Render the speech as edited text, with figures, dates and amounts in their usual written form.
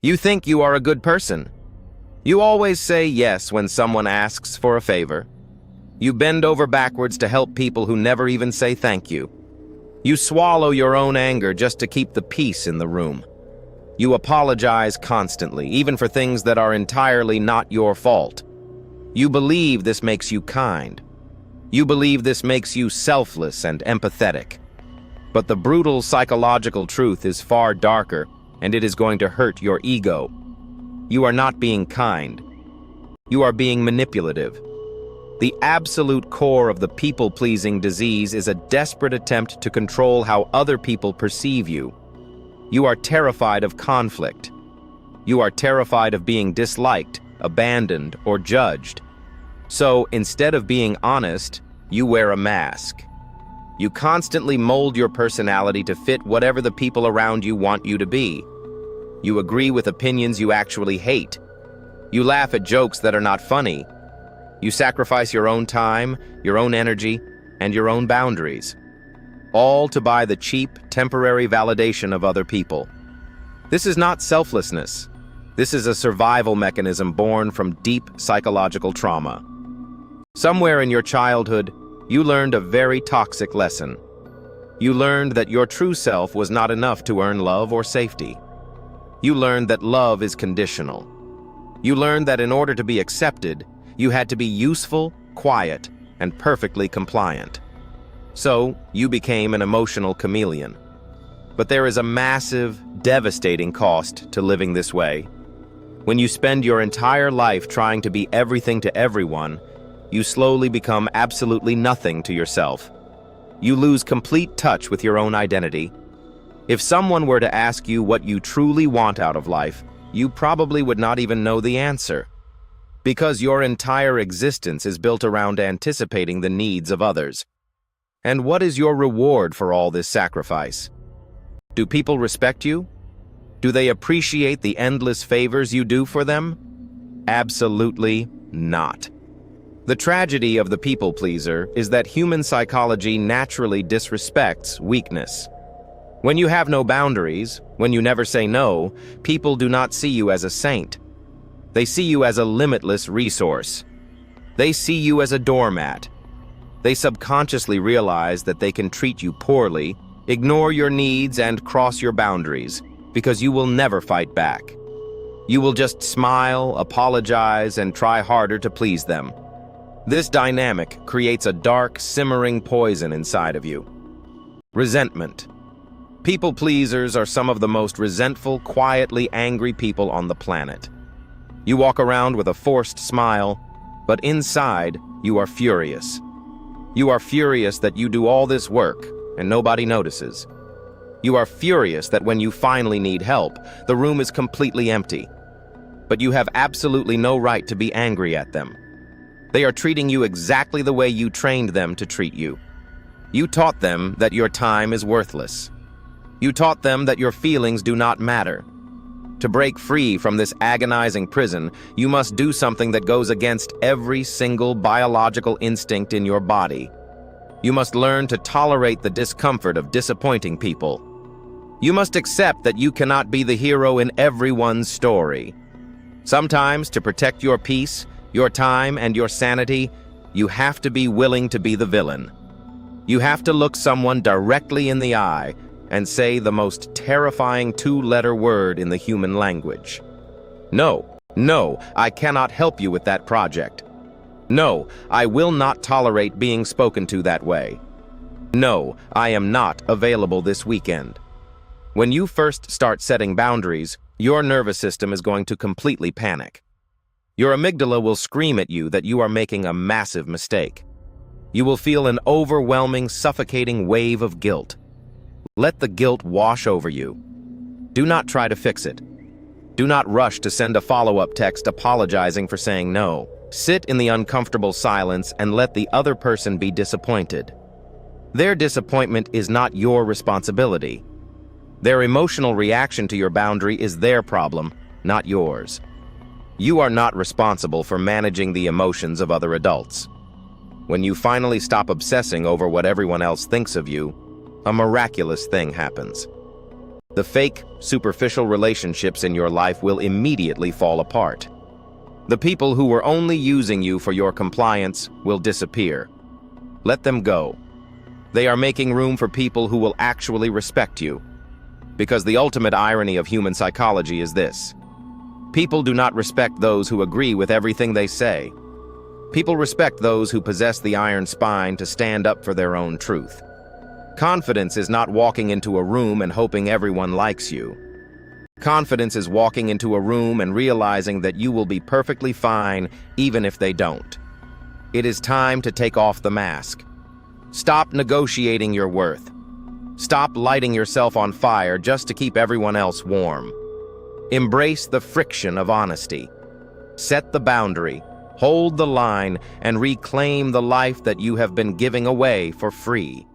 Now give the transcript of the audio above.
You think you are a good person. You always say yes when someone asks for a favor. You bend over backwards to help people who never even say thank you. You swallow your own anger just to keep the peace in the room. You apologize constantly, even for things that are entirely not your fault. You believe this makes you kind. You believe this makes you selfless and empathetic. But the brutal psychological truth is far darker, and it is going to hurt your ego. You are not being kind. You are being manipulative. The absolute core of the people-pleasing disease is a desperate attempt to control how other people perceive you. You are terrified of conflict. You are terrified of being disliked, abandoned, or judged. So, instead of being honest, you wear a mask. You constantly mold your personality to fit whatever the people around you want you to be. You agree with opinions you actually hate. You laugh at jokes that are not funny. You sacrifice your own time, your own energy, and your own boundaries, all to buy the cheap, temporary validation of other people. This is not selflessness. This is a survival mechanism born from deep psychological trauma. Somewhere in your childhood, you learned a very toxic lesson. You learned that your true self was not enough to earn love or safety. You learned that love is conditional. You learned that in order to be accepted, you had to be useful, quiet, and perfectly compliant. So, you became an emotional chameleon. But there is a massive, devastating cost to living this way. When you spend your entire life trying to be everything to everyone, you slowly become absolutely nothing to yourself. You lose complete touch with your own identity. If someone were to ask you what you truly want out of life, you probably would not even know the answer. Because your entire existence is built around anticipating the needs of others. And what is your reward for all this sacrifice? Do people respect you? Do they appreciate the endless favors you do for them? Absolutely not. The tragedy of the people-pleaser is that human psychology naturally disrespects weakness. When you have no boundaries, when you never say no, people do not see you as a saint. They see you as a limitless resource. They see you as a doormat. They subconsciously realize that they can treat you poorly, ignore your needs, and cross your boundaries, because you will never fight back. You will just smile, apologize, and try harder to please them. This dynamic creates a dark, simmering poison inside of you. Resentment. People pleasers are some of the most resentful, quietly angry people on the planet. You walk around with a forced smile, but inside, you are furious. You are furious that you do all this work and nobody notices. You are furious that when you finally need help, the room is completely empty. But you have absolutely no right to be angry at them. They are treating you exactly the way you trained them to treat you. You taught them that your time is worthless. You taught them that your feelings do not matter. To break free from this agonizing prison, you must do something that goes against every single biological instinct in your body. You must learn to tolerate the discomfort of disappointing people. You must accept that you cannot be the hero in everyone's story. Sometimes, to protect your peace, your time, and your sanity, you have to be willing to be the villain. You have to look someone directly in the eye and say the most terrifying two-letter word in the human language. No, no, I cannot help you with that project. No, I will not tolerate being spoken to that way. No, I am not available this weekend. When you first start setting boundaries, your nervous system is going to completely panic. Your amygdala will scream at you that you are making a massive mistake. You will feel an overwhelming, suffocating wave of guilt. Let the guilt wash over you. Do not try to fix it. Do not rush to send a follow-up text apologizing for saying no. Sit in the uncomfortable silence and let the other person be disappointed. Their disappointment is not your responsibility. Their emotional reaction to your boundary is their problem, not yours. You are not responsible for managing the emotions of other adults. When you finally stop obsessing over what everyone else thinks of you, a miraculous thing happens. The fake, superficial relationships in your life will immediately fall apart. The people who were only using you for your compliance will disappear. Let them go. They are making room for people who will actually respect you. Because the ultimate irony of human psychology is this: people do not respect those who agree with everything they say. People respect those who possess the iron spine to stand up for their own truth. Confidence is not walking into a room and hoping everyone likes you. Confidence is walking into a room and realizing that you will be perfectly fine even if they don't. It is time to take off the mask. Stop negotiating your worth. Stop lighting yourself on fire just to keep everyone else warm. Embrace the friction of honesty. Set the boundary, hold the line, and reclaim the life that you have been giving away for free.